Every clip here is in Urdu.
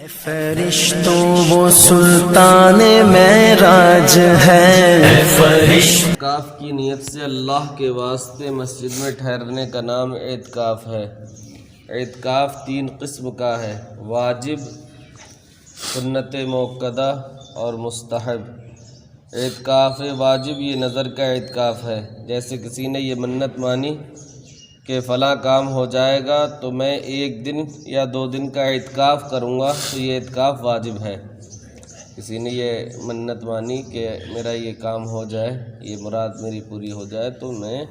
فرشتوں وہ سلطان معراج ہے، اعتکاف کی نیت سے اللہ کے واسطے مسجد میں ٹھہرنے کا نام اعتکاف ہے۔ اعتکاف 3 قسم کا ہے: واجب، سنت موقدہ اور مستحب۔ اعتکاف واجب یہ نظر کا اعتکاف ہے، جیسے کسی نے یہ منت مانی کہ فلاں کام ہو جائے گا تو میں 1 دن یا 2 دن کا اعتکاف کروں گا، تو یہ اعتکاف واجب ہے۔ کسی نے یہ منت مانی کہ میرا یہ کام ہو جائے، یہ مراد میری پوری ہو جائے، تو میں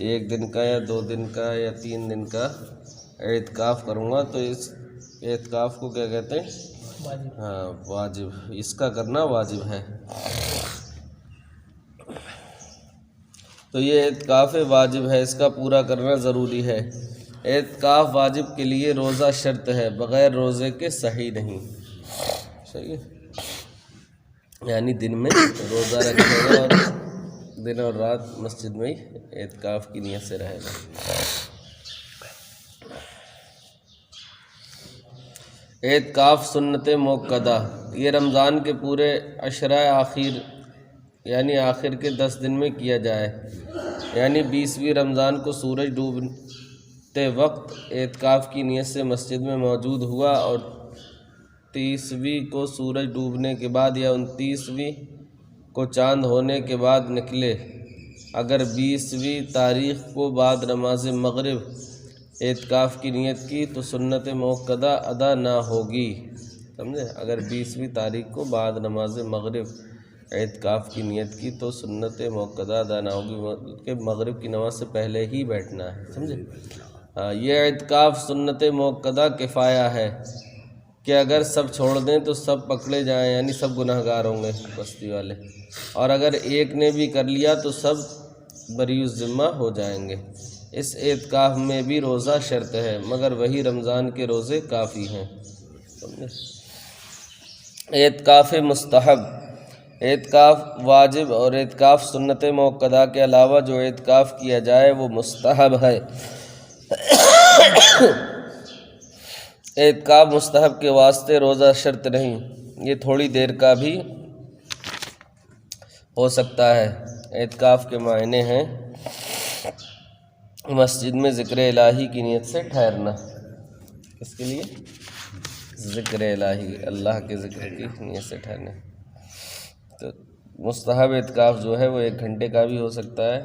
1 دن کا یا 2 دن کا یا 3 دن کا اعتکاف کروں گا، تو اس اعتکاف کو کیا کہتے ہیں؟ واجب۔ اس کا کرنا واجب ہے۔ تو یہ اعتکاف واجب ہے، اس کا پورا کرنا ضروری ہے۔ اعتکاف واجب کے لیے روزہ شرط ہے، بغیر روزے کے صحیح نہیں۔ صحیح ہے، یعنی دن میں روزہ رکھے گا اور دن اور رات مسجد میں ہی اعتکاف کی نیت سے رہے گا۔ اعتکاف سنت موقدہ، یہ رمضان کے پورے عشرہ آخر یعنی آخر کے 10 دن میں کیا جائے، یعنی 20ویں رمضان کو سورج ڈوبتے وقت اعتکاف کی نیت سے مسجد میں موجود ہوا اور 30ویں کو سورج ڈوبنے کے بعد یا 29ویں کو چاند ہونے کے بعد نکلے۔ اگر 20ویں تاریخ کو بعد نماز مغرب اعتکاف کی نیت کی تو سنت موقدہ ادا نہ ہوگی، سمجھے؟ اگر 20ویں تاریخ کو بعد نماز مغرب اعتکاف کی نیت کی تو سنت موقدہ ادا نہ ہوگی، کہ مغرب کی نماز سے پہلے ہی بیٹھنا ہے، سمجھے؟ یہ اعتکاف سنت موقدہ کفایہ ہے کہ اگر سب چھوڑ دیں تو سب پکڑے جائیں، یعنی سب گناہ گار ہوں گے بستی والے، اور اگر ایک نے بھی کر لیا تو سب بری الذمہ ہو جائیں گے۔ اس اعتکاف میں بھی روزہ شرط ہے، مگر وہی رمضان کے روزے کافی ہیں۔ اعتکاف مستحب، اعتکاف واجب اور اعتکاف سنت موقدہ کے علاوہ جو اعتکاف کیا جائے وہ مستحب ہے۔ اعتکاف مستحب کے واسطے روزہ شرط نہیں، یہ تھوڑی دیر کا بھی ہو سکتا ہے۔ اعتکاف کے معنی ہیں مسجد میں ذکر الہی کی نیت سے ٹھہرنا۔ کس کے لیے؟ ذکر الہی، اللہ کے ذکر کی نیت سے ٹھہرنا۔ تو مستحب اعتکاف جو ہے وہ 1 گھنٹے کا بھی ہو سکتا ہے،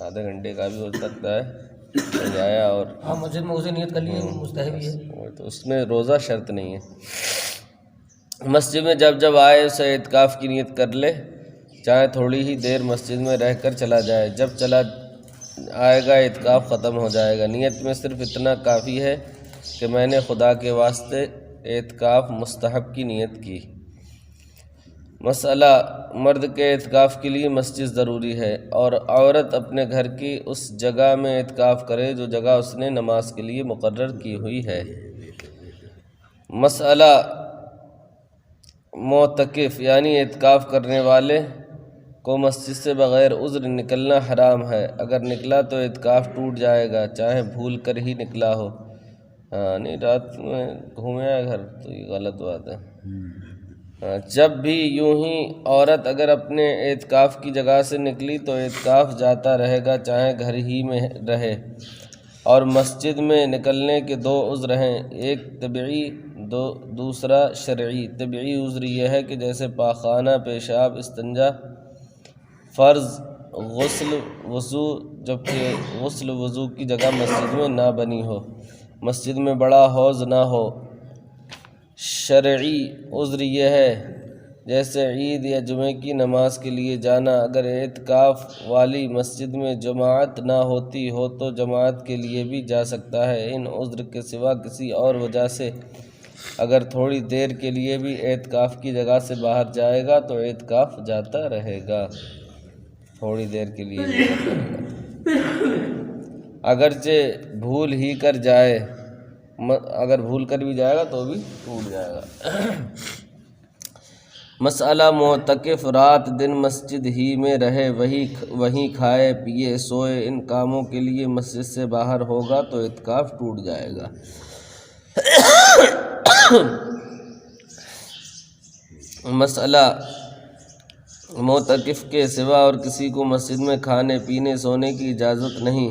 آدھے گھنٹے کا بھی ہو سکتا ہے، آیا اور مسجد میں اسے نیت کر لی مستحب ہی ہے، تو اس میں روزہ شرط نہیں ہے۔ مسجد میں جب آئے اسے اعتکاف کی نیت کر لے، چاہے تھوڑی ہی دیر مسجد میں رہ کر چلا جائے، جب چلا آئے گا اعتکاف ختم ہو جائے گا۔ نیت میں صرف اتنا کافی ہے کہ میں نے خدا کے واسطے اعتکاف مستحب کی نیت کی۔ مسئلہ: مرد کے اعتکاف کے لیے مسجد ضروری ہے اور عورت اپنے گھر کی اس جگہ میں اعتکاف کرے جو جگہ اس نے نماز کے لیے مقرر کی ہوئی ہے۔ مسئلہ: معتکف یعنی اعتکاف کرنے والے کو مسجد سے بغیر عذر نکلنا حرام ہے، اگر نکلا تو اعتکاف ٹوٹ جائے گا، چاہے بھول کر ہی نکلا ہو۔ نہیں رات میں گھومے آئے گھر تو یہ غلط بات ہے۔ جب بھی یوں ہی عورت اگر اپنے اعتکاف کی جگہ سے نکلی تو اعتکاف جاتا رہے گا، چاہے گھر ہی میں رہے۔ اور مسجد میں نکلنے کے 2 عذر ہیں، ایک طبعی دوسرا شرعی۔ طبعی عذر یہ ہے کہ جیسے پاخانہ، پیشاب، استنجا، فرض، غسل، وضو، جبکہ غسل وضو کی جگہ مسجد میں نہ بنی ہو، مسجد میں بڑا حوض نہ ہو۔ شرعی عذر یہ ہے جیسے عید یا جمعہ کی نماز کے لیے جانا، اگر اعتکاف والی مسجد میں جماعت نہ ہوتی ہو تو جماعت کے لیے بھی جا سکتا ہے۔ ان عذر کے سوا کسی اور وجہ سے اگر تھوڑی دیر کے لیے بھی اعتکاف کی جگہ سے باہر جائے گا تو اعتکاف جاتا رہے گا، تھوڑی دیر کے لیے بھی جاتا رہے گا، اگرچہ بھول ہی کر جائے، اگر بھول کر بھی جائے گا تو بھی ٹوٹ جائے گا۔ مسئلہ: معتکف رات دن مسجد ہی میں رہے، وہیں کھائے پیے سوئے، ان کاموں کے لیے مسجد سے باہر ہوگا تو اعتکاف ٹوٹ جائے گا۔ مسئلہ معتکف کے سوا اور کسی کو مسجد میں کھانے پینے سونے کی اجازت نہیں،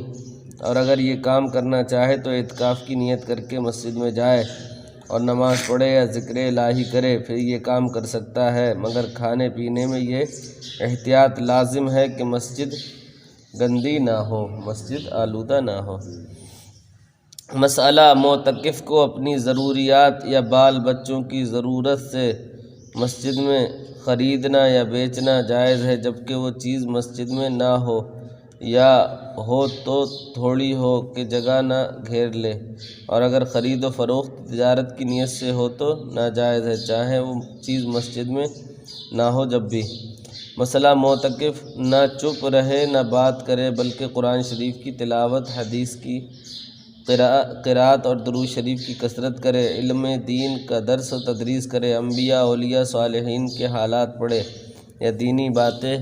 اور اگر یہ کام کرنا چاہے تو اعتکاف کی نیت کر کے مسجد میں جائے اور نماز پڑھے یا ذکر الہی کرے، پھر یہ کام کر سکتا ہے، مگر کھانے پینے میں یہ احتیاط لازم ہے کہ مسجد گندی نہ ہو، مسجد آلودہ نہ ہو۔ مسئلہ معتکف کو اپنی ضروریات یا بال بچوں کی ضرورت سے مسجد میں خریدنا یا بیچنا جائز ہے، جبکہ وہ چیز مسجد میں نہ ہو یا ہو تو تھوڑی ہو کہ جگہ نہ گھیر لے، اور اگر خرید و فروخت تجارت کی نیت سے ہو تو ناجائز ہے، چاہے وہ چیز مسجد میں نہ ہو جب بھی۔ مسئلہ معتکف نہ چپ رہے نہ بات کرے، بلکہ قرآن شریف کی تلاوت، حدیث کی قرأت اور درود شریف کی کثرت کرے، علم دین کا درس و تدریس کرے، انبیاء اولیاء صالحین کے حالات پڑھے یا دینی باتیں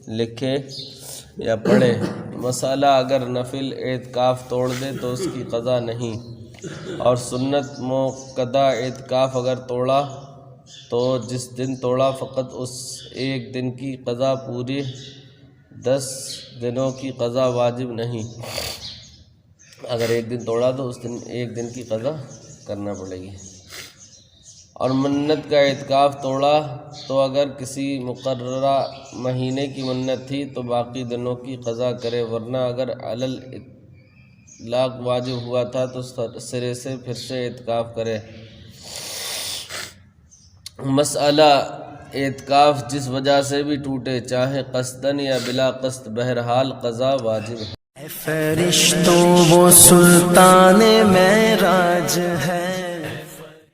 لکھے یا پڑھے۔ مسئلہ اگر نفل اعتکاف توڑ دے تو اس کی قضا نہیں، اور سنت موقدہ اعتکاف اگر توڑا تو جس دن توڑا فقط اس ایک دن کی قضا، پوری 10 دنوں کی قضا واجب نہیں۔ اگر ایک دن توڑا تو اس دن ایک دن کی قضا کرنا پڑے گی۔ اور منت کا اعتکاف توڑا تو اگر کسی مقررہ مہینے کی منت تھی تو باقی دنوں کی قضا کرے، ورنہ اگر علی الاطلاق واجب ہوا تھا تو سرے سے پھر سے اعتکاف کرے۔ مسئلہ اعتکاف جس وجہ سے بھی ٹوٹے، چاہے قصدن یا بلا قصد، بہرحال قضا واجب ہے۔ اے فرشتوں وہ سلطان معراج ہے۔